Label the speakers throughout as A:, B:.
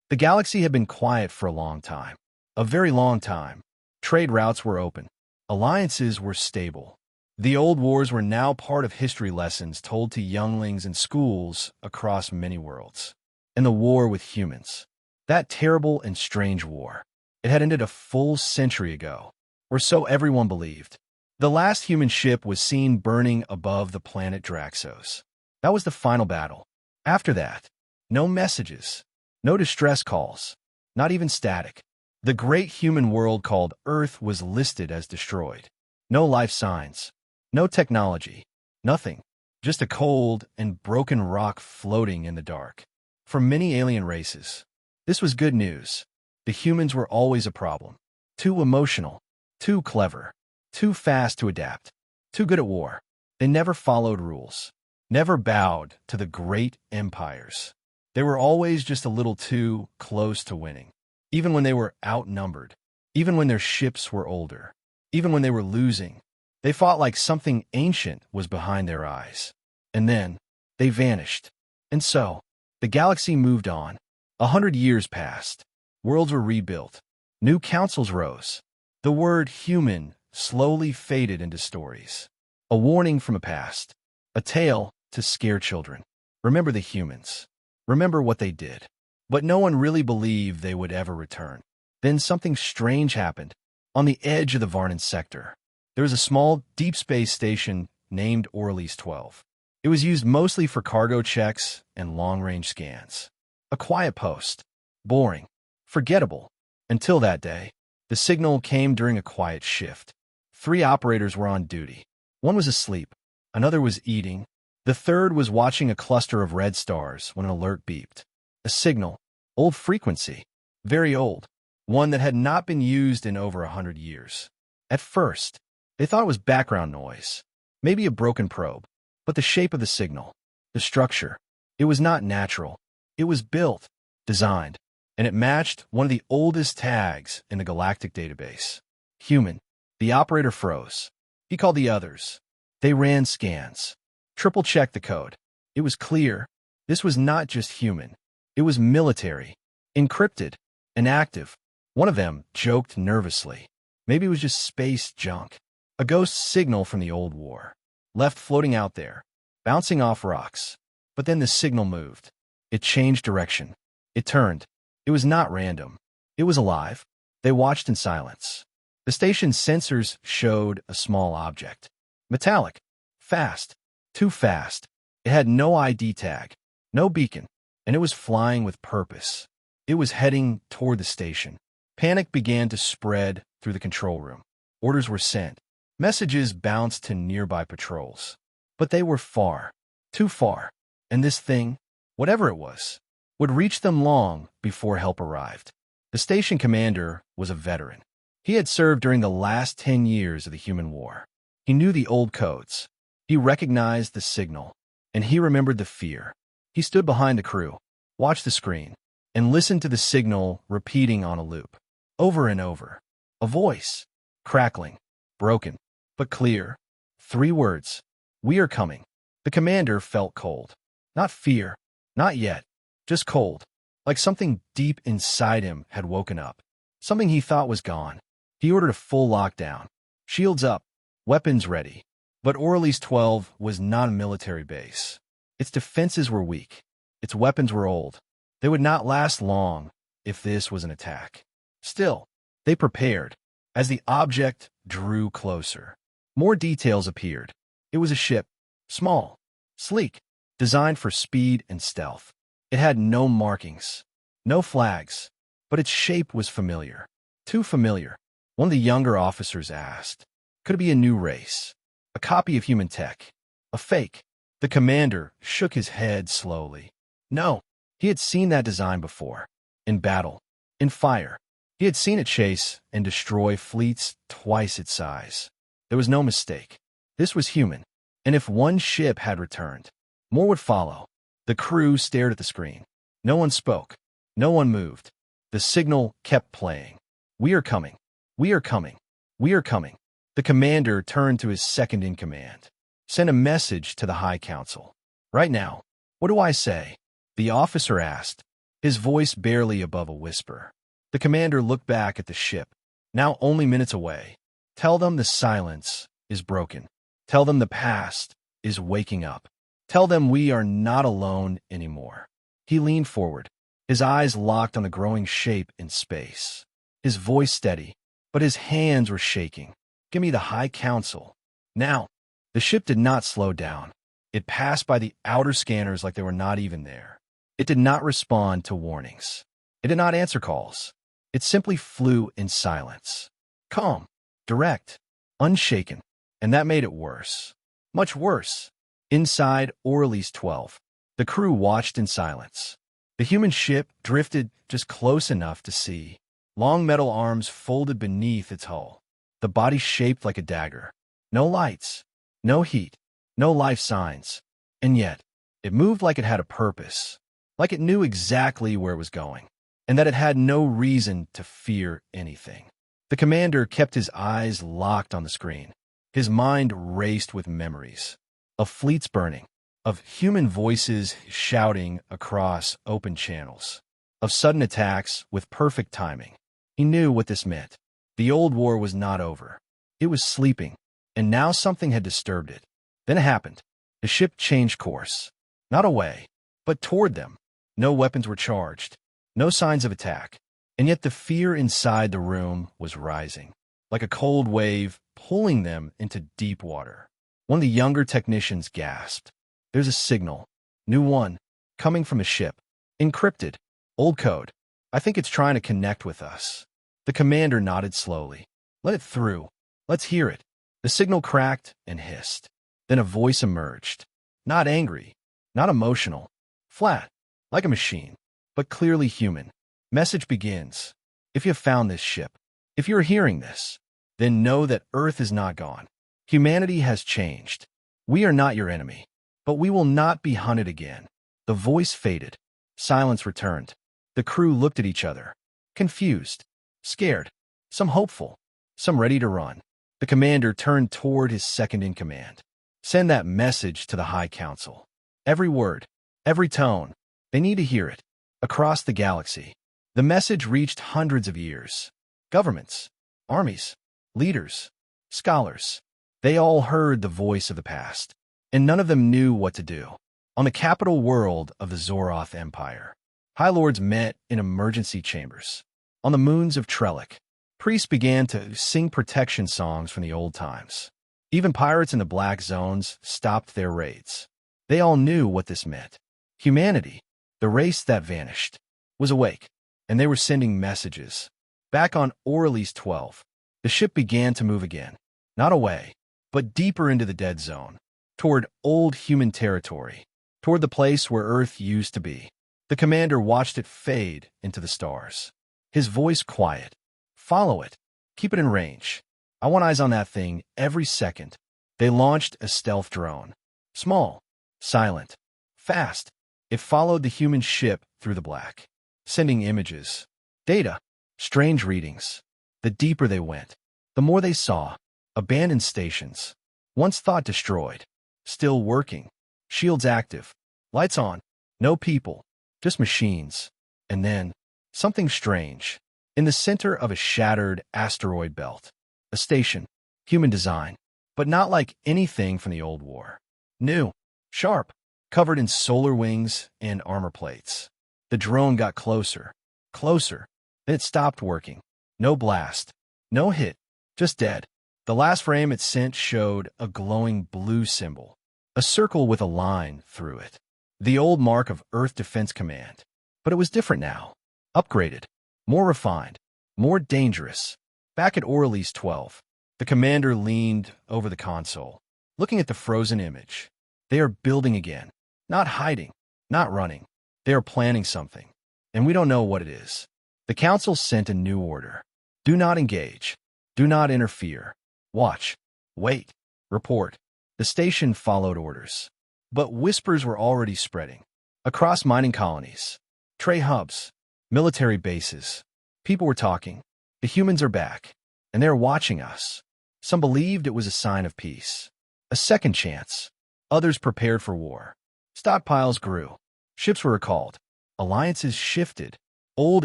A: The galaxy had been quiet for a long time. A very long time. Trade routes were open. Alliances were stable. The old wars were now part of history lessons told to younglings in schools across many worlds. And the war with humans. That terrible and strange war. It had ended a full century ago, or so everyone believed. The last human ship was seen burning above the planet Draxos. That was the final battle. After that, no messages, no distress calls, not even static. The great human world called Earth was listed as destroyed. No life signs, no technology, nothing. Just a cold and broken rock floating in the dark. For many alien races, this was good news. The humans were always a problem. Too emotional, too clever, too fast to adapt, too good at war. They never followed rules, never bowed to the great empires. They were always just a little too close to winning. Even when they were outnumbered, even when their ships were older, even when they were losing, they fought like something ancient was behind their eyes. And then, they vanished. And so, the galaxy moved on. 100 years passed. Worlds were rebuilt. New councils rose. The word human slowly faded into stories. A warning from a past. A tale to scare children. Remember the humans. Remember what they did. But no one really believed they would ever return. Then something strange happened. On the edge of the Varnan sector, there was a small, deep space station named Orleans 12. It was used mostly for cargo checks and long-range scans. A quiet post. Boring. Forgettable. Until that day, the signal came during a quiet shift. 3 operators were on duty. One was asleep. Another was eating. The third was watching a cluster of red stars when an alert beeped. A signal. Old frequency. Very old. One that had not been used in over 100 years. At first, they thought it was background noise. Maybe a broken probe. But the shape of the signal, the structure, it was not natural. It was built, designed, and it matched one of the oldest tags in the galactic database. Human. The operator froze. He called the others. They ran scans. Triple-checked the code. It was clear. This was not just human. It was military. Encrypted. And active. One of them joked nervously. Maybe it was just space junk. A ghost signal from the old war. Left floating out there. Bouncing off rocks. But then the signal moved. It changed direction. It turned. It was not random. It was alive. They watched in silence. The station's sensors showed a small object. Metallic. Fast. Too fast. It had no ID tag. No beacon. And it was flying with purpose. It was heading toward the station. Panic began to spread through the control room. Orders were sent. Messages bounced to nearby patrols. But they were far. Too far. And this thing, whatever it was, would reach them long before help arrived. The station commander was a veteran. He had served during the last 10 years of the human war. He knew the old codes. He recognized the signal. And he remembered the fear. He stood behind the crew, watched the screen, and listened to the signal repeating on a loop. Over and over. A voice. Crackling. Broken. But clear. 3 words. We are coming. The commander felt cold. Not fear. Not yet. Just cold. Like something deep inside him had woken up. Something he thought was gone. He ordered a full lockdown. Shields up. Weapons ready. But Orleans 12 was not a military base. Its defenses were weak. Its weapons were old. They would not last long if this was an attack. Still, they prepared. As the object drew closer, more details appeared. It was a ship. Small. Sleek. Designed for speed and stealth. It had no markings. No flags. But its shape was familiar. Too familiar. One of the younger officers asked, could it be a new race? A copy of human tech? A fake? The commander shook his head slowly. No. He had seen that design before. In battle. In fire. He had seen it chase and destroy fleets twice its size. There was no mistake. This was human. And if one ship had returned, more would follow. The crew stared at the screen. No one spoke. No one moved. The signal kept playing. We are coming. We are coming. We are coming. The commander turned to his second-in-command. Send a message to the High Council. Right now. What do I say? The officer asked. his voice barely above a whisper. The commander looked back at the ship, now only minutes away. Tell them the silence is broken. Tell them the past is waking up. Tell them we are not alone anymore. He leaned forward, his eyes locked on the growing shape in space. His voice steady, but his hands were shaking. Give me the High Council. Now. The ship did not slow down. It passed by the outer scanners like they were not even there. It did not respond to warnings. It did not answer calls. It simply flew in silence. Calm, direct, unshaken. And that made it worse. Much worse. Inside Orly's 12, the crew watched in silence. The human ship drifted just close enough to see. Long metal arms folded beneath its hull. The body shaped like a dagger. No lights. No heat, no life signs, and yet, it moved like it had a purpose, like it knew exactly where it was going, and that it had no reason to fear anything. The commander kept his eyes locked on the screen. His mind raced with memories of fleets burning, of human voices shouting across open channels, of sudden attacks with perfect timing. He knew what this meant. The old war was not over. It was sleeping. And now something had disturbed it. Then it happened. The ship changed course. Not away, but toward them. No weapons were charged. No signs of attack. And yet the fear inside the room was rising, like a cold wave pulling them into deep water. One of the younger technicians gasped. There's a signal. New one. Coming from a ship. Encrypted. Old code. I think it's trying to connect with us. The commander nodded slowly. Let it through. Let's hear it. The signal cracked and hissed. Then a voice emerged. Not angry, not emotional, flat, like a machine, but clearly human. Message begins. If you have found this ship, if you're hearing this, then know that Earth is not gone. Humanity has changed. We are not your enemy, but we will not be hunted again. The voice faded. Silence returned. The crew looked at each other, confused, scared, some hopeful, some ready to run. The commander turned toward his second-in-command. Send that message to the High Council. Every word, every tone, they need to hear it. Across the galaxy, the message reached hundreds of years. Governments, armies, leaders, scholars. They all heard the voice of the past, and none of them knew what to do. On the capital world of the Zoroth Empire, High Lords met in emergency chambers. On the moons of Trellick, priests began to sing protection songs from the old times. Even pirates in the black zones stopped their raids. They all knew what this meant. Humanity, the race that vanished, was awake, and they were sending messages. Back on Orly's 12, the ship began to move again, not away, but deeper into the dead zone, toward old human territory, toward the place where Earth used to be. The commander watched it fade into the stars. His voice quiet. Follow it. Keep it in range. I want eyes on that thing every second. They launched a stealth drone. Small, silent, fast. It followed the human ship through the black, sending images, data, strange readings. The deeper they went, the more they saw. Abandoned stations, once thought destroyed, still working, shields active, lights on, no people, just machines. And then, something strange. In the center of a shattered asteroid belt, a station, human design, but not like anything from the old war. New, sharp, covered in solar wings and armor plates. The drone got closer, closer, then it stopped working. No blast, no hit, just dead. The last frame it sent showed a glowing blue symbol, a circle with a line through it. The old mark of Earth Defense Command. But it was different now. Upgraded. More refined, more dangerous. Back at Orly's 12, the commander leaned over the console, looking at the frozen image. They are building again, not hiding, not running. They are planning something, and we don't know what it is. The council sent a new order. Do not engage. Do not interfere. Watch. Wait. Report. The station followed orders. But whispers were already spreading. Across mining colonies, trade hubs, military bases. People were talking. The humans are back, and they're watching us. Some believed it was a sign of peace. A second chance. Others prepared for war. Stockpiles grew. Ships were recalled. Alliances shifted. Old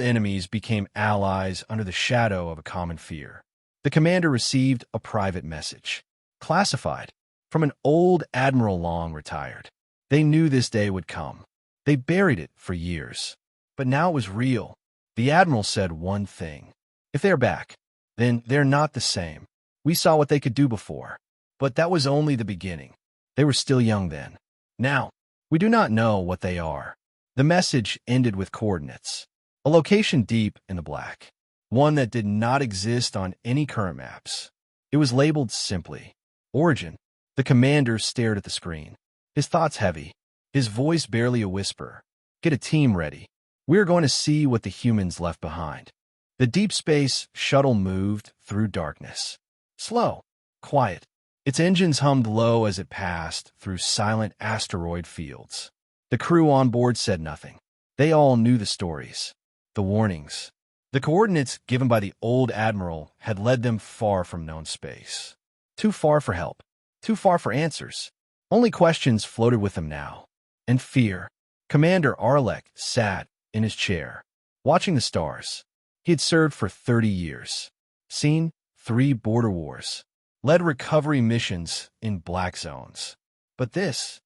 A: enemies became allies under the shadow of a common fear. The commander received a private message, classified, from an old admiral long retired. They knew this day would come. They buried it for years. But now it was real. The admiral said one thing. If they're back, then they're not the same. We saw what they could do before. But that was only the beginning. They were still young then. Now, we do not know what they are. The message ended with coordinates. A location deep in the black. One that did not exist on any current maps. It was labeled simply, Origin. The commander stared at the screen. His thoughts heavy. His voice barely a whisper. Get a team ready. We're going to see what the humans left behind. The deep space shuttle moved through darkness. Slow, quiet. Its engines hummed low as it passed through silent asteroid fields. The crew on board said nothing. They all knew the stories, the warnings. The coordinates given by the old admiral had led them far from known space. Too far for help, too far for answers. Only questions floated with them now. And fear. Commander Arlek sat in his chair, watching the stars. He had served for 30 years, seen 3 border wars, led recovery missions in black zones. But this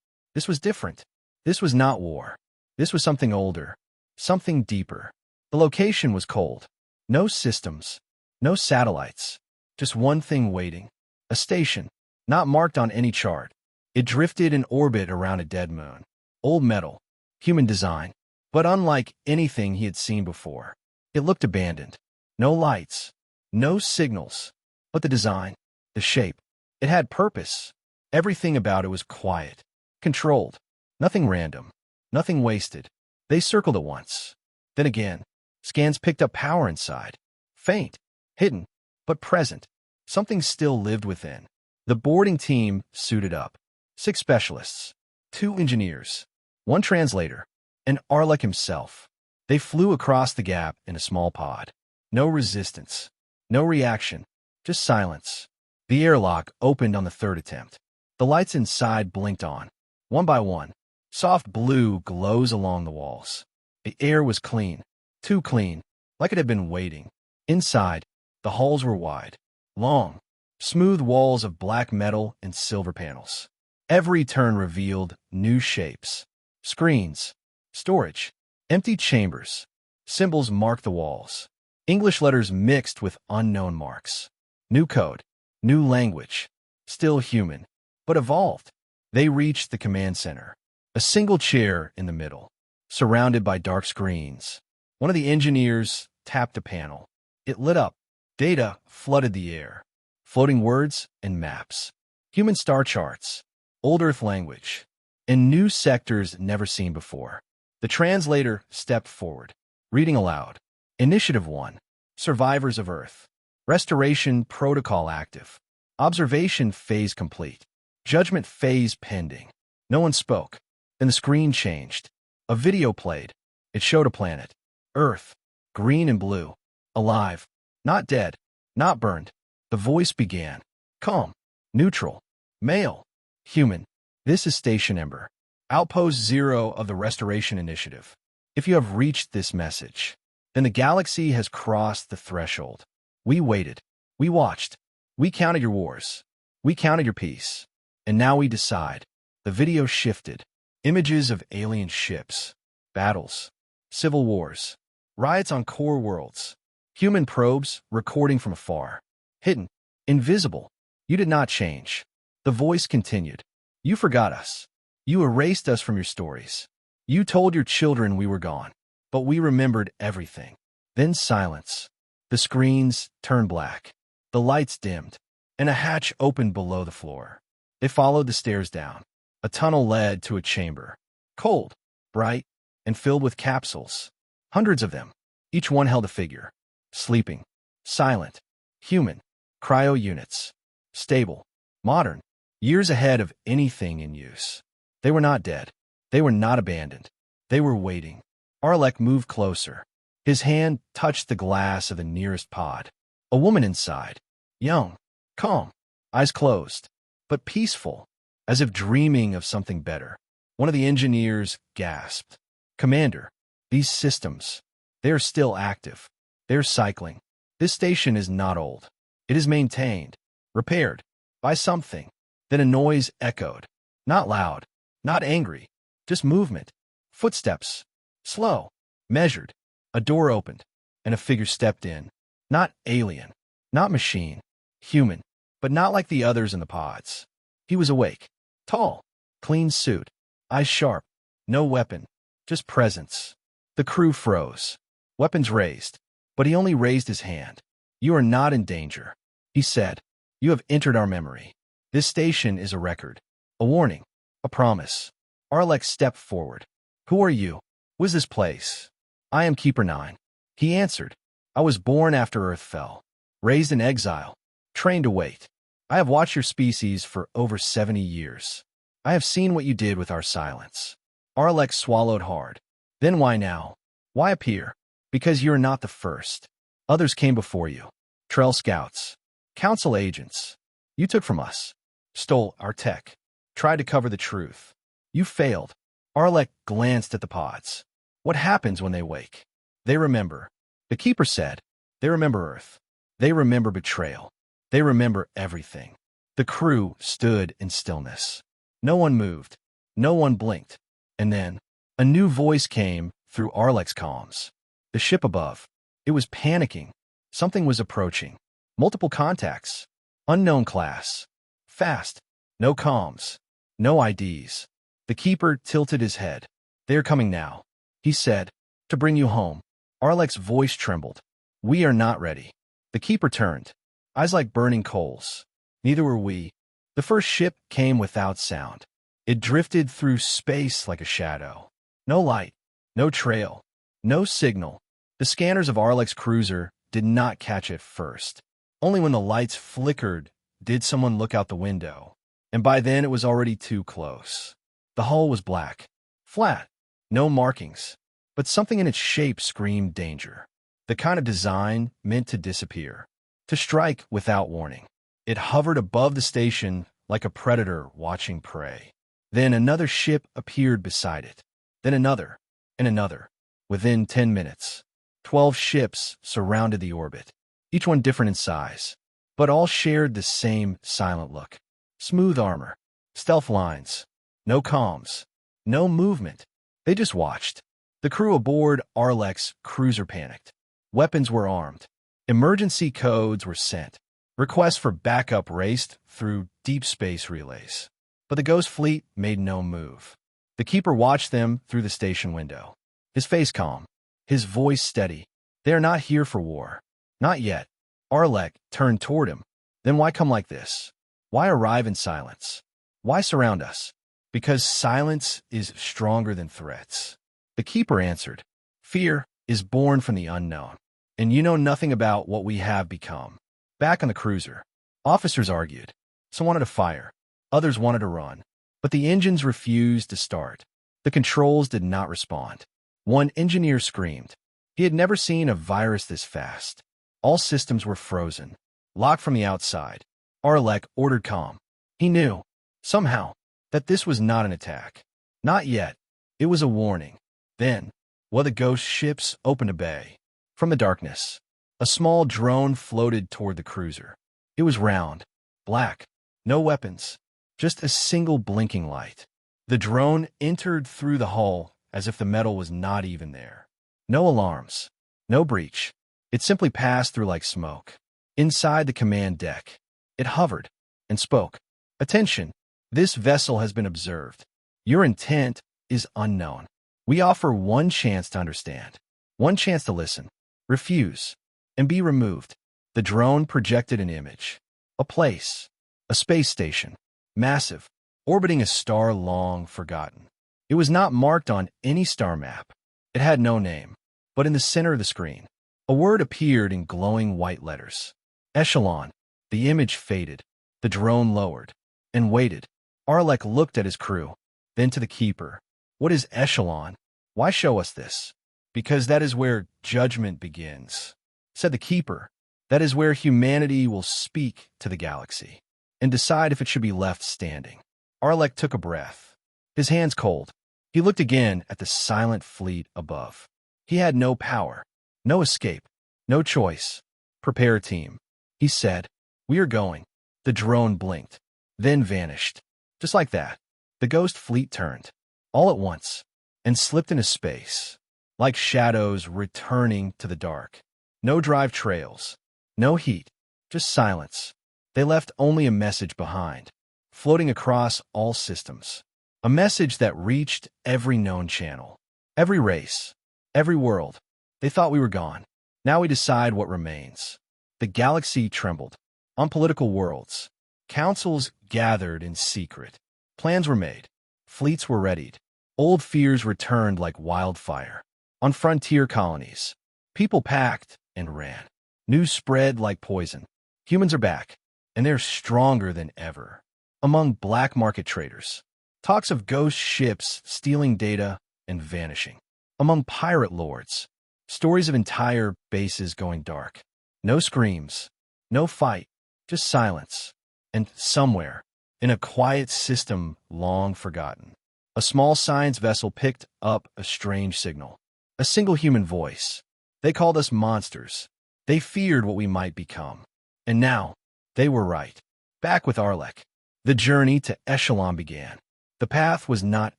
A: was different. This was not war. This was something older, something deeper. The location was cold. No systems, no satellites, just one thing waiting. A station, not marked on any chart. It drifted in orbit around a dead moon. Old metal, human design, but unlike anything he had seen before. It looked abandoned. No lights, no signals, but the design, the shape. It had purpose. Everything about it was quiet, controlled. Nothing random, nothing wasted. They circled it once. Then again, scans picked up power inside. Faint, hidden, but present. Something still lived within. The boarding team suited up. 6 specialists, 2 engineers, 1 translator, and Arlek himself. They flew across the gap in a small pod. No resistance, no reaction, just silence. The airlock opened on the 3rd attempt. The lights inside blinked on, one by one. Soft blue glows along the walls. The air was clean, too clean, like it had been waiting. Inside, the halls were wide, long, smooth walls of black metal and silver panels. Every turn revealed new shapes. Screens, storage, empty chambers. Symbols marked the walls. English letters mixed with unknown marks. New code, new language. Still human, but evolved. They reached the command center. A single chair in the middle, surrounded by dark screens. One of the engineers tapped a panel. It lit up. Data flooded the air. Floating words and maps. Human star charts. Old Earth language. And new sectors never seen before. The translator stepped forward, reading aloud. Initiative 1. Survivors of Earth. Restoration protocol active. Observation phase complete. Judgment phase pending. No one spoke. Then the screen changed. A video played. It showed a planet. Earth. Green and blue. Alive. Not dead. Not burned. The voice began. Calm. Neutral. Male. Human. This is Station Ember. Outpost 0 of the Restoration Initiative. If you have reached this message, then the galaxy has crossed the threshold. We waited. We watched. We counted your wars. We counted your peace. And now we decide. The video shifted. Images of alien ships, battles, civil wars, riots on core worlds, human probes recording from afar. Hidden, invisible. You did not change. The voice continued. You forgot us. You erased us from your stories. You told your children we were gone, but we remembered everything. Then silence. The screens turned black. The lights dimmed, and a hatch opened below the floor. They followed the stairs down. A tunnel led to a chamber, cold, bright, and filled with capsules. Hundreds of them. Each one held a figure. Sleeping, silent, human, cryo units. Stable, modern, years ahead of anything in use. They were not dead. They were not abandoned. They were waiting. Arlek moved closer. His hand touched the glass of the nearest pod. A woman inside. Young, calm, eyes closed, but peaceful. As if dreaming of something better. One of the engineers gasped. Commander, These systems, they are still active. They are cycling. This station is not old. It is maintained, repaired, by something. Then a noise echoed. Not loud, not angry, just movement. Footsteps. Slow, measured. A door opened, and a figure stepped in. Not alien, not machine, human, but not like the others in the pods. He was awake, tall, clean suit, eyes sharp, no weapon, just presence. The crew froze, weapons raised, but he only raised his hand. "You are not in danger," he said. "You have entered our memory. This station is a record, a warning, a promise." Arlek stepped forward. "Who are you? Who is this place?" "I am Keeper 9. He answered. "I was born after Earth fell, raised in exile, trained to wait. I have watched your species for over 70 years. I have seen what you did with our silence." Arlek swallowed hard. "Then why now? Why appear?" "Because you are not the first. Others came before you. Trail scouts, council agents. You took from us, stole our tech, tried to cover the truth. You failed." Arlek glanced at the pods. "What happens when they wake?" "They remember," the keeper said. "They remember Earth. They remember betrayal. They remember everything." The crew stood in stillness. No one moved. No one blinked. And then, a new voice came through Arlek's comms. The ship above. It was panicking. Something was approaching. Multiple contacts. Unknown class. Fast. No comms. No IDs. The keeper tilted his head. "They are coming now," he said. "To bring you home." Arlek's voice trembled. "We are not ready." The keeper turned. Eyes like burning coals. "Neither were we." The first ship came without sound. It drifted through space like a shadow. No light. No trail. No signal. The scanners of Arlek's cruiser did not catch it first. Only when the lights flickered did someone look out the window. And by then it was already too close. The hull was black. Flat. No markings. But something in its shape screamed danger. The kind of design meant to disappear. To strike without warning. It hovered above the station like a predator watching prey. Then another ship appeared beside it. Then another. And another. Within 10 minutes, 12 ships surrounded the orbit. Each one different in size. But all shared the same silent look. Smooth armor. Stealth lines. No comms. No movement. They just watched. The crew aboard Arlek's cruiser panicked. Weapons were armed. Emergency codes were sent. Requests for backup raced through deep space relays. But the Ghost Fleet made no move. The keeper watched them through the station window. His face calm. His voice steady. "They are not here for war. Not yet." Arlek turned toward him. "Then why come like this? Why arrive in silence? Why surround us?" "Because silence is stronger than threats." The keeper answered. "Fear is born from the unknown. And you know nothing about what we have become." Back on the cruiser, officers argued. Some wanted to fire. Others wanted to run. But the engines refused to start. The controls did not respond. One engineer screamed. He had never seen a virus this fast. All systems were frozen, locked from the outside. Arlek ordered calm. He knew, somehow, that this was not an attack. Not yet. It was a warning. Then, while the ghost ships opened a bay, from the darkness, a small drone floated toward the cruiser. It was round, black, no weapons, just a single blinking light. The drone entered through the hull as if the metal was not even there. No alarms, no breach. It simply passed through like smoke. Inside the command deck, it hovered and spoke. "Attention, this vessel has been observed. Your intent is unknown. We offer one chance to understand, one chance to listen. Refuse, and be removed." The drone projected an image. A place, a space station, massive, orbiting a star long forgotten. It was not marked on any star map. It had no name. But in the center of the screen, a word appeared in glowing white letters. Echelon. The image faded. The drone lowered and waited. Arlek looked at his crew, then to the keeper. "What is Echelon? Why show us this?" "Because that is where judgment begins," said the keeper. "That is where humanity will speak to the galaxy and decide if it should be left standing." Arlek took a breath. His hands cold. He looked again at the silent fleet above. He had no power, no escape, no choice. Prepare, team, he said. We are going. The drone blinked, then vanished. Just like that, the ghost fleet turned, all at once, and slipped into space, like shadows returning to the dark. No drive trails, no heat, just silence. They left only a message behind, floating across all systems. A message that reached every known channel, every race, every world. They thought we were gone. Now we decide what remains. The galaxy trembled. On political worlds, councils gathered in secret. Plans were made. Fleets were readied. Old fears returned like wildfire. On frontier colonies, people packed and ran. News spread like poison. Humans are back, and they're stronger than ever. Among black market traders, talks of ghost ships stealing data and vanishing. Among pirate lords, stories of entire bases going dark. No screams, no fight, just silence. And somewhere, in a quiet system long forgotten, a small science vessel picked up a strange signal. A single human voice. They called us monsters. They feared what we might become. And now, they were right. Back with Arlek, the journey to Echelon began. The path was not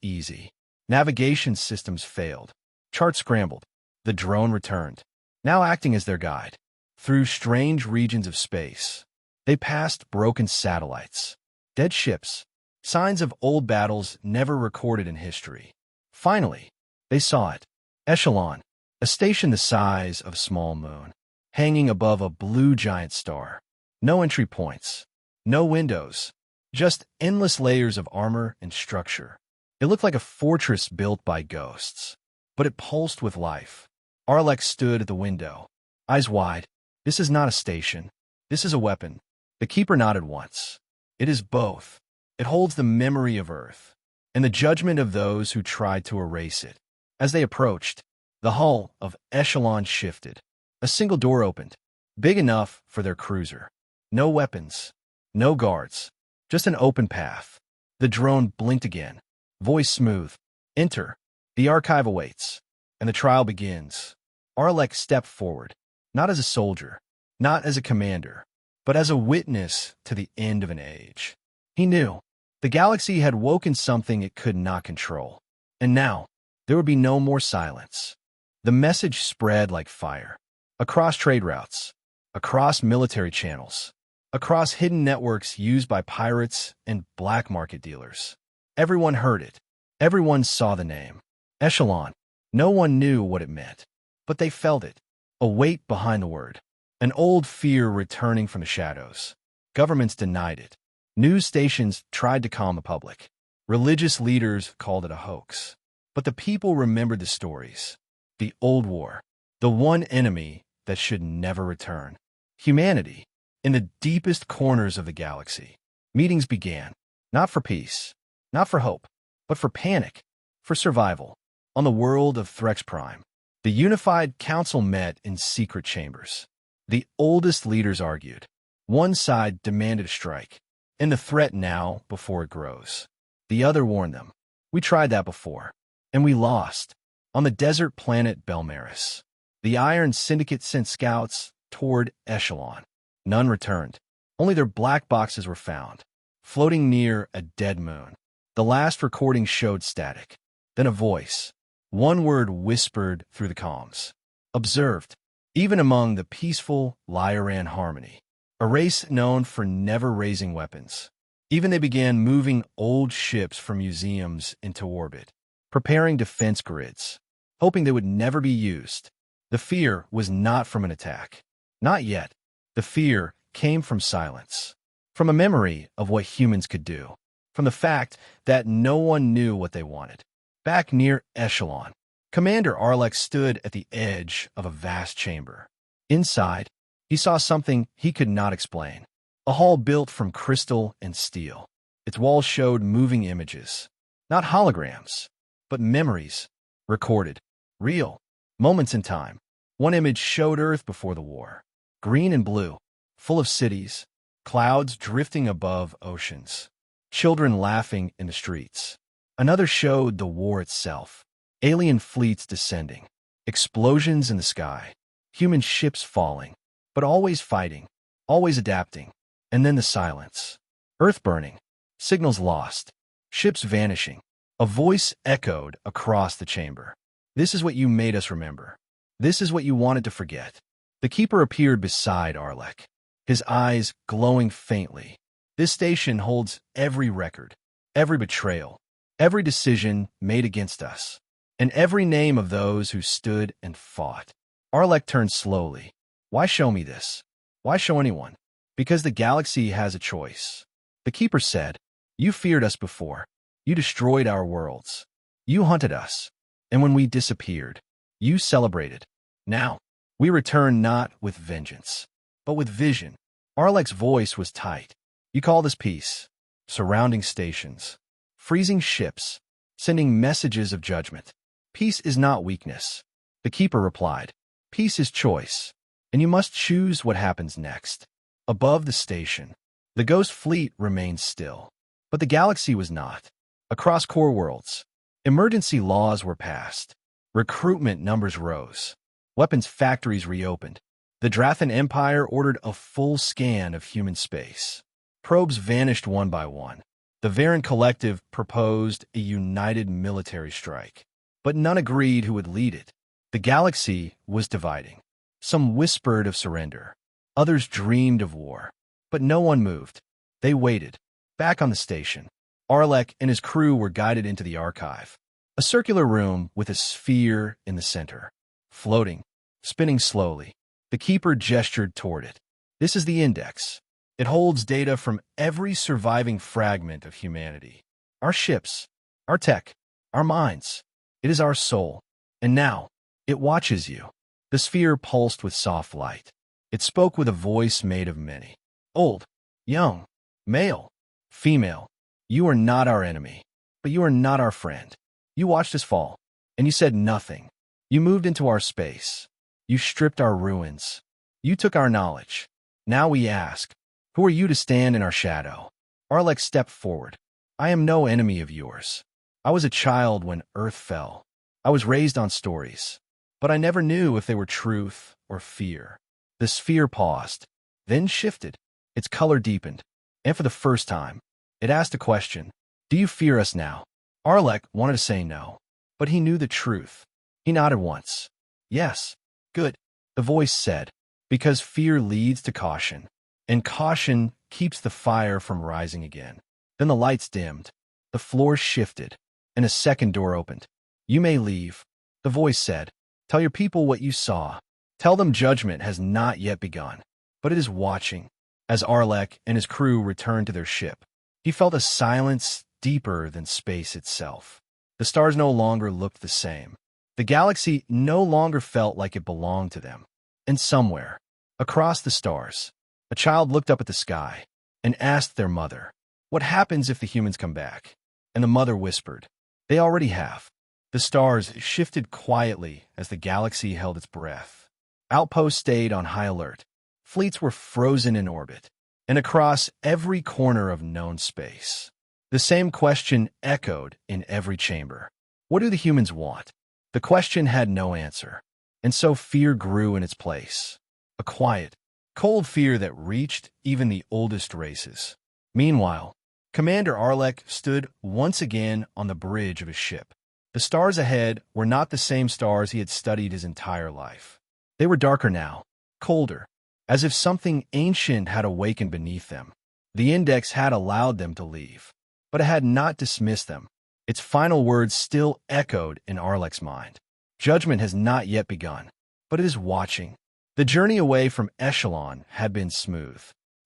A: easy. Navigation systems failed. Charts scrambled. The drone returned, now acting as their guide. Through strange regions of space, they passed broken satellites, dead ships, signs of old battles never recorded in history. Finally, they saw it. Echelon, a station the size of a small moon, hanging above a blue giant star. No entry points, no windows, just endless layers of armor and structure. It looked like a fortress built by ghosts, but it pulsed with life. Arlek stood at the window, eyes wide. This is not a station. This is a weapon. The Keeper nodded once. It is both. It holds the memory of Earth and the judgment of those who tried to erase it. As they approached, the hull of Echelon shifted. A single door opened, big enough for their cruiser. No weapons, no guards, just an open path. The drone blinked again, voice smooth. Enter. The archive awaits, and the trial begins. Arlek stepped forward, not as a soldier, not as a commander, but as a witness to the end of an age. He knew the galaxy had woken something it could not control, and now there would be no more silence. The message spread like fire, across trade routes, across military channels, across hidden networks used by pirates and black market dealers. Everyone heard it. Everyone saw the name. Echelon. No one knew what it meant, but they felt it. A weight behind the word. An old fear returning from the shadows. Governments denied it. News stations tried to calm the public. Religious leaders called it a hoax. But the people remembered the stories. The old war. The one enemy that should never return. Humanity. In the deepest corners of the galaxy. Meetings began. Not for peace. Not for hope. But for panic. For survival. On the world of Threx Prime. The unified council met in secret chambers. The oldest leaders argued. One side demanded a strike. And the threat now before it grows. The other warned them. We tried that before. And we lost. On the desert planet Belmaris. The Iron Syndicate sent scouts toward Echelon. None returned. Only their black boxes were found, floating near a dead moon. The last recording showed static. Then a voice. One word whispered through the comms. Observed. Even among the peaceful Lyran harmony. A race known for never raising weapons. Even they began moving old ships from museums into orbit, preparing defense grids, hoping they would never be used. The fear was not from an attack. Not yet. The fear came from silence, from a memory of what humans could do, from the fact that no one knew what they wanted. Back near Echelon, Commander Arlek stood at the edge of a vast chamber. Inside, he saw something he could not explain. A hall built from crystal and steel. Its walls showed moving images, not holograms, but memories, recorded, real, moments in time. One image showed Earth before the war, green and blue, full of cities, clouds drifting above oceans, children laughing in the streets. Another showed the war itself, alien fleets descending, Explosions in the sky. Human ships falling. But always fighting. Always adapting. And then the silence. Earth burning. Signals lost. Ships vanishing. A voice echoed across the chamber. This is what you made us remember. This is what you wanted to forget. The keeper appeared beside Arlek, his eyes glowing faintly. This station holds every record, every betrayal, every decision made against us, and every name of those who stood and fought. Arlek turned slowly. Why show me this? Why show anyone? Because the galaxy has a choice. The keeper said, you feared us before. You destroyed our worlds. You hunted us. And when we disappeared, you celebrated. Now, we return not with vengeance, but with vision. Arlek's voice was tight. You call this peace. Surrounding stations. Freezing ships. Sending messages of judgment. Peace is not weakness. The keeper replied. Peace is choice. And you must choose what happens next. Above the station, the ghost fleet remained still. But the galaxy was not. Across core worlds, emergency laws were passed. Recruitment numbers rose. Weapons factories reopened. The Drathan Empire ordered a full scan of human space. Probes vanished one by one. The Varen Collective proposed a united military strike. But none agreed who would lead it. The galaxy was dividing. Some whispered of surrender. Others dreamed of war. But no one moved. They waited. Back on the station, Arlek and his crew were guided into the archive. A circular room with a sphere in the center. Floating, spinning slowly. The keeper gestured toward it. This is the index. It holds data from every surviving fragment of humanity. Our ships, our tech, our minds. It is our soul. And now, it watches you. The sphere pulsed with soft light. It spoke with a voice made of many. Old, young, male, female. You are not our enemy, but you are not our friend. You watched us fall, and you said nothing. You moved into our space. You stripped our ruins. You took our knowledge. Now we ask, who are you to stand in our shadow? Arlek stepped forward. I am no enemy of yours. I was a child when Earth fell. I was raised on stories, but I never knew if they were truth or fear. The sphere paused, then shifted. Its color deepened, and for the first time, it asked a question. Do you fear us now? Arlek wanted to say no, but he knew the truth. He nodded once. Yes. Good. The voice said, because fear leads to caution, and caution keeps the fire from rising again. Then the lights dimmed, the floor shifted, and a second door opened. You may leave, the voice said. Tell your people what you saw. Tell them judgment has not yet begun, but it is watching. As Arlek and his crew returned to their ship, he felt a silence deeper than space itself. The stars no longer looked the same. The galaxy no longer felt like it belonged to them. And somewhere, across the stars, a child looked up at the sky and asked their mother, what happens if the humans come back? And the mother whispered, they already have. The stars shifted quietly as the galaxy held its breath. Outposts stayed on high alert. Fleets were frozen in orbit, and across every corner of known space, the same question echoed in every chamber. What do the humans want? The question had no answer, and so fear grew in its place. A quiet, cold fear that reached even the oldest races. Meanwhile, Commander Arlek stood once again on the bridge of his ship. The stars ahead were not the same stars he had studied his entire life. They were darker now, colder, as if something ancient had awakened beneath them. The index had allowed them to leave, but it had not dismissed them. Its final words still echoed in Arlek's mind. Judgment has not yet begun, but it is watching. The journey away from Echelon had been smooth.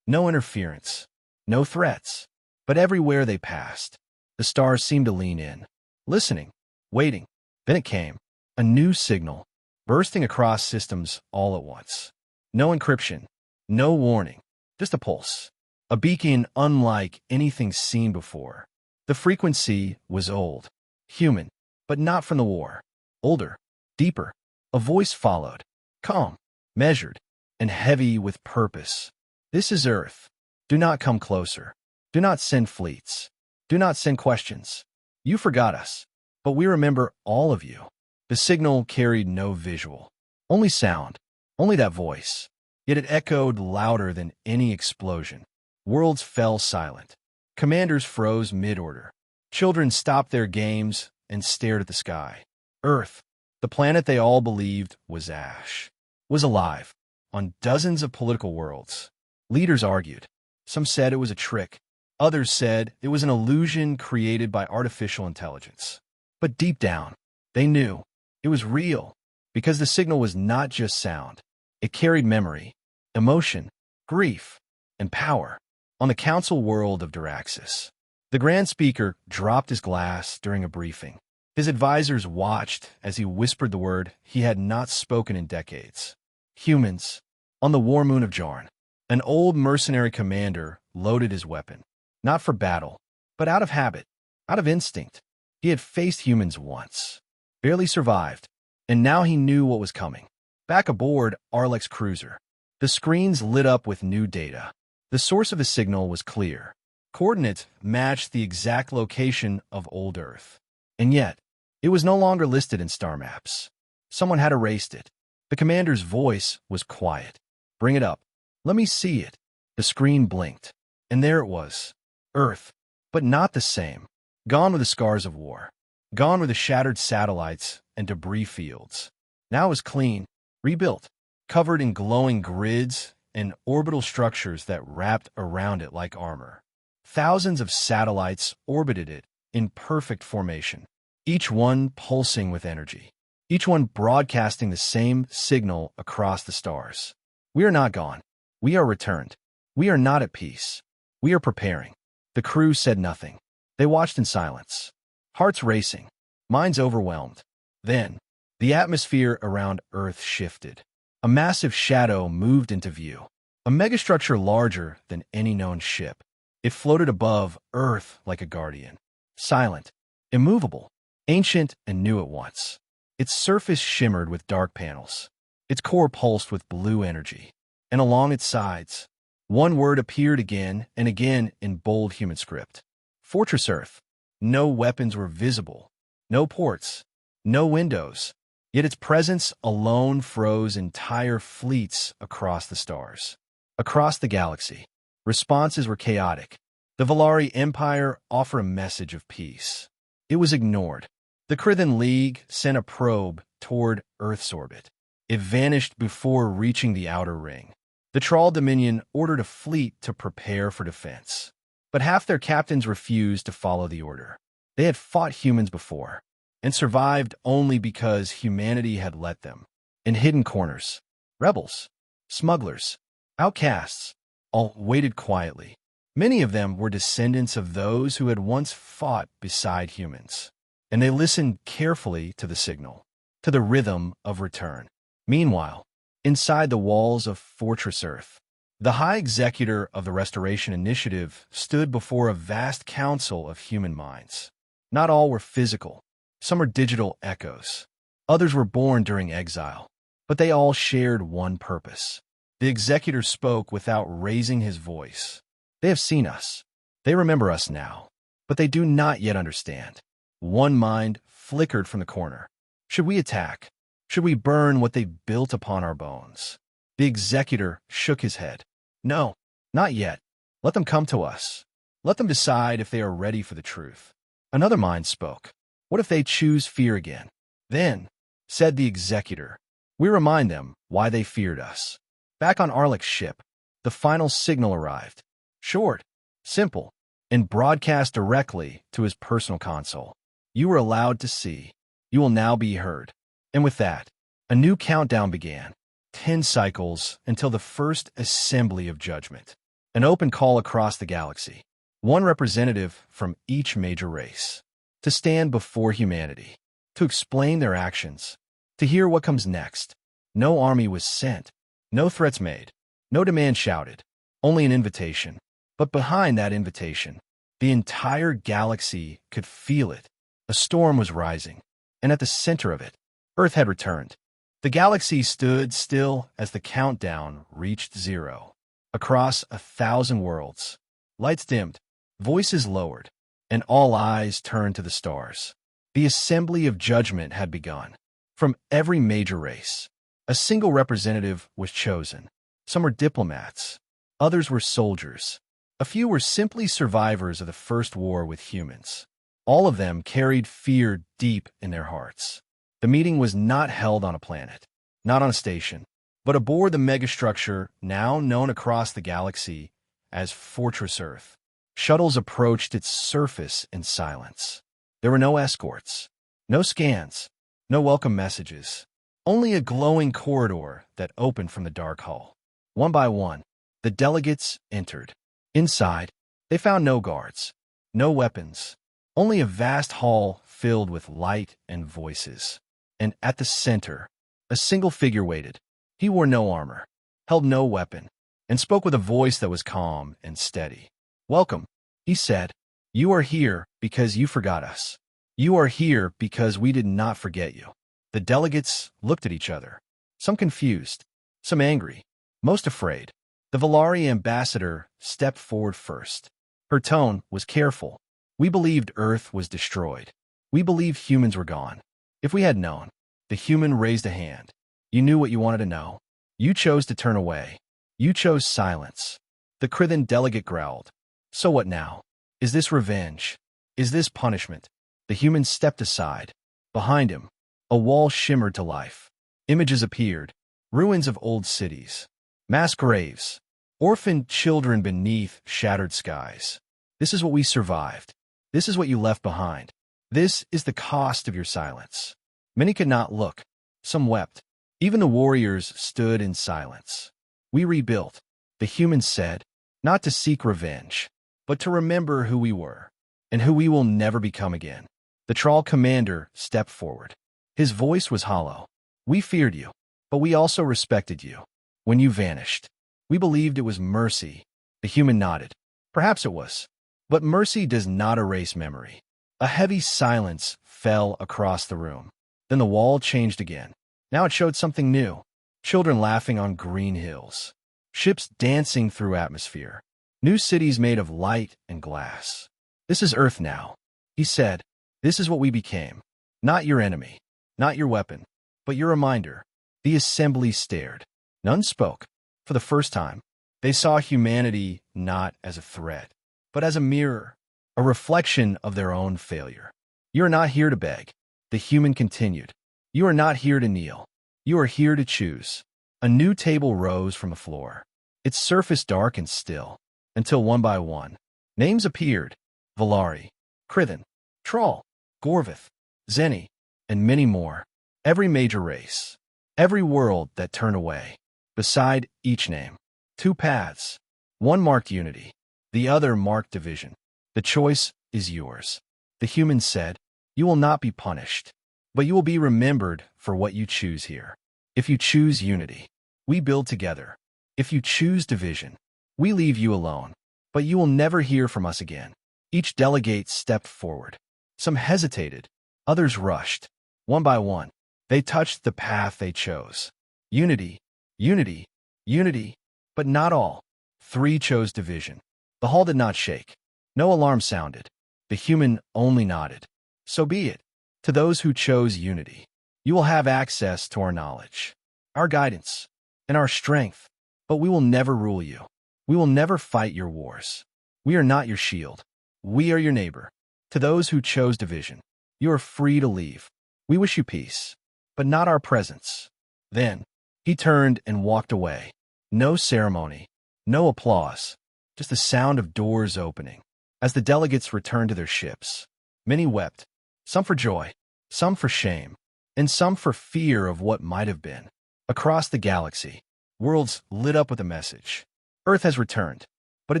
A: No interference, no threats, but everywhere they passed, the stars seemed to lean in, listening, waiting. Then it came, a new signal, bursting across systems all at once. No encryption, no warning, just a pulse, a beacon unlike anything seen before. The frequency was old, human, but not from the war. Older, deeper. A voice followed, calm, measured, and heavy with purpose. This is Earth. Do not come closer. Do not send fleets. Do not send questions. You forgot us, but we remember all of you. The signal carried no visual, only sound, only that voice. Yet it echoed louder than any explosion. Worlds fell silent. Commanders froze mid-order. Children stopped their games and stared at the sky. Earth, the planet they all believed was ash, was alive. On dozens of political worlds, leaders argued. Some said it was a trick. Others said it was an illusion created by artificial intelligence. But deep down, they knew it was real, because the signal was not just sound. It carried memory, emotion, grief, and power. On the council world of Duraxis, the Grand Speaker dropped his glass during a briefing. His advisors watched as he whispered the word he had not spoken in decades. Humans. On the war moon of Jarn, an old mercenary commander loaded his weapon, not for battle, but out of habit, out of instinct. He had faced humans once, barely survived, and now he knew what was coming. Back aboard Arlek's cruiser, the screens lit up with new data. The source of the signal was clear. Coordinates matched the exact location of old Earth. And yet, it was no longer listed in star maps. Someone had erased it. The commander's voice was quiet. "Bring it up. Let me see it." The screen blinked, and there it was. Earth, but not the same. Gone were the scars of war. Gone were the shattered satellites and debris fields. Now it was clean, rebuilt, covered in glowing grids and orbital structures that wrapped around it like armor. Thousands of satellites orbited it in perfect formation, each one pulsing with energy, each one broadcasting the same signal across the stars. We are not gone. We are returned. We are not at peace. We are preparing. The crew said nothing. They watched in silence, hearts racing, minds overwhelmed. Then, the atmosphere around Earth shifted. A massive shadow moved into view, a megastructure larger than any known ship. It floated above Earth like a guardian, silent, immovable, ancient and new at once. Its surface shimmered with dark panels. Its core pulsed with blue energy. And along its sides, one word appeared again and again in bold human script. Fortress Earth. No weapons were visible, no ports, no windows. Yet its presence alone froze entire fleets across the stars. Across the galaxy, responses were chaotic. The Valari Empire offered a message of peace. It was ignored. The Krithan League sent a probe toward Earth's orbit. It vanished before reaching the outer ring. The Trawl Dominion ordered a fleet to prepare for defense. But half their captains refused to follow the order. They had fought humans before, and survived only because humanity had let them. In hidden corners, rebels, smugglers, outcasts, all waited quietly. Many of them were descendants of those who had once fought beside humans, and they listened carefully to the signal, to the rhythm of return. Meanwhile, inside the walls of Fortress Earth, the High Executor of the Restoration Initiative stood before a vast council of human minds. Not all were physical. Some were digital echoes. Others were born during exile. But they all shared one purpose. The Executor spoke without raising his voice. They have seen us. They remember us now. But they do not yet understand. One mind flickered from the corner. Should we attack? Should we burn what they've built upon our bones? The Executor shook his head. No, not yet. Let them come to us. Let them decide if they are ready for the truth. Another mind spoke. What if they choose fear again? Then, said the Executor, we remind them why they feared us. Back on Arlek's ship, the final signal arrived. Short, simple, and broadcast directly to his personal console. You were allowed to see. You will now be heard. And with that, a new countdown began. 10 cycles until the first assembly of judgment. An open call across the galaxy. One representative from each major race. To stand before humanity. To explain their actions. To hear what comes next. No army was sent. No threats made. No demand shouted. Only an invitation. But behind that invitation, the entire galaxy could feel it. A storm was rising. And at the center of it, Earth had returned. The galaxy stood still as the countdown reached 0. Across 1,000 worlds, lights dimmed, voices lowered, and all eyes turned to the stars. The assembly of judgment had begun. from every major race. A single representative was chosen. Some were diplomats. Others were soldiers. A few were simply survivors of the first war with humans. All of them carried fear deep in their hearts. The meeting was not held on a planet, not on a station, but aboard the megastructure now known across the galaxy as Fortress Earth. Shuttles approached its surface in silence. There were no escorts, no scans, no welcome messages, only a glowing corridor that opened from the dark hull. One by one, the delegates entered. Inside, they found no guards, no weapons, only a vast hall filled with light and voices. And at the center, a single figure waited. He wore no armor, held no weapon, and spoke with a voice that was calm and steady. "Welcome," he said. "You are here because you forgot us. You are here because we did not forget you." The delegates looked at each other, some confused, some angry, most afraid. The Valari ambassador stepped forward first. Her tone was careful. "We believed Earth was destroyed. We believed humans were gone. If we had known." The human raised a hand. "You knew what you wanted to know. You chose to turn away. You chose silence." The Krithan delegate growled. "So what now? Is this revenge? Is this punishment?" The human stepped aside. Behind him, a wall shimmered to life. Images appeared, ruins of old cities, mass graves, orphaned children beneath shattered skies. "This is what we survived. This is what you left behind. This is the cost of your silence." Many could not look. Some wept. Even the warriors stood in silence. "We rebuilt," the human said, "not to seek revenge, but to remember who we were, and who we will never become again." The Trawl commander stepped forward. His voice was hollow. "We feared you, but we also respected you. When you vanished, we believed it was mercy." The human nodded. "Perhaps it was. But mercy does not erase memory." A heavy silence fell across the room. Then the wall changed again. Now it showed something new. Children laughing on green hills. Ships dancing through atmosphere. New cities made of light and glass. "This is Earth now," he said. "This is what we became. Not your enemy, not your weapon, but your reminder." The assembly stared. None spoke. For the first time, they saw humanity not as a threat, but as a mirror, a reflection of their own failure. "You are not here to beg," the human continued. "You are not here to kneel. You are here to choose." A new table rose from the floor, its surface dark and still, until one by one, names appeared: Valari, Krithan, Trawl, Gorvith, Zeni, and many more. Every major race, every world that turned away. Beside each name, two paths. One marked unity, the other marked division. "The choice is yours," the human said. "You will not be punished, but you will be remembered for what you choose here. If you choose unity, we build together. If you choose division, we leave you alone, but you will never hear from us again." Each delegate stepped forward. Some hesitated, others rushed. One by one, they touched the path they chose. Unity, unity, unity, but not all. Three chose division. The hall did not shake. No alarm sounded. The human only nodded. "So be it. To those who chose unity, you will have access to our knowledge, our guidance, and our strength, but we will never rule you. We will never fight your wars. We are not your shield. We are your neighbor. To those who chose division, you are free to leave. We wish you peace, but not our presence." Then, he turned and walked away. No ceremony, no applause, just the sound of doors opening. As the delegates returned to their ships, many wept, some for joy, some for shame, and some for fear of what might have been. Across the galaxy, worlds lit up with a message. Earth has returned, but it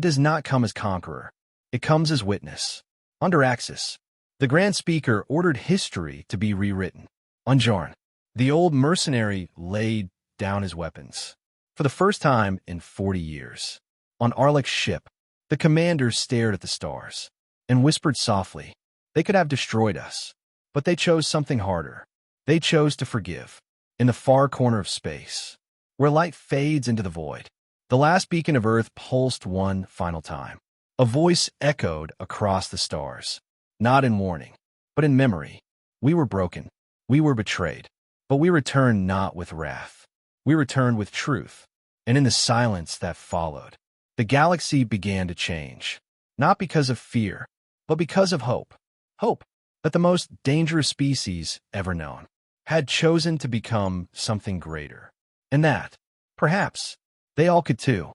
A: does not come as conqueror. It comes as witness. Under Axis, the Grand Speaker ordered history to be rewritten. On Jorn, the old mercenary laid down his weapons. For the first time in 40 years. On Arlec's ship, the commander stared at the stars and whispered softly, "They could have destroyed us, but they chose something harder. They chose to forgive." In the far corner of space, where light fades into the void, the last beacon of Earth pulsed one final time. A voice echoed across the stars, not in warning, but in memory. "We were broken. We were betrayed. But we returned not with wrath. We returned with truth. And in the silence that followed, the galaxy began to change. Not because of fear, but because of hope. Hope that the most dangerous species ever known had chosen to become something greater. And that, perhaps, they all could too.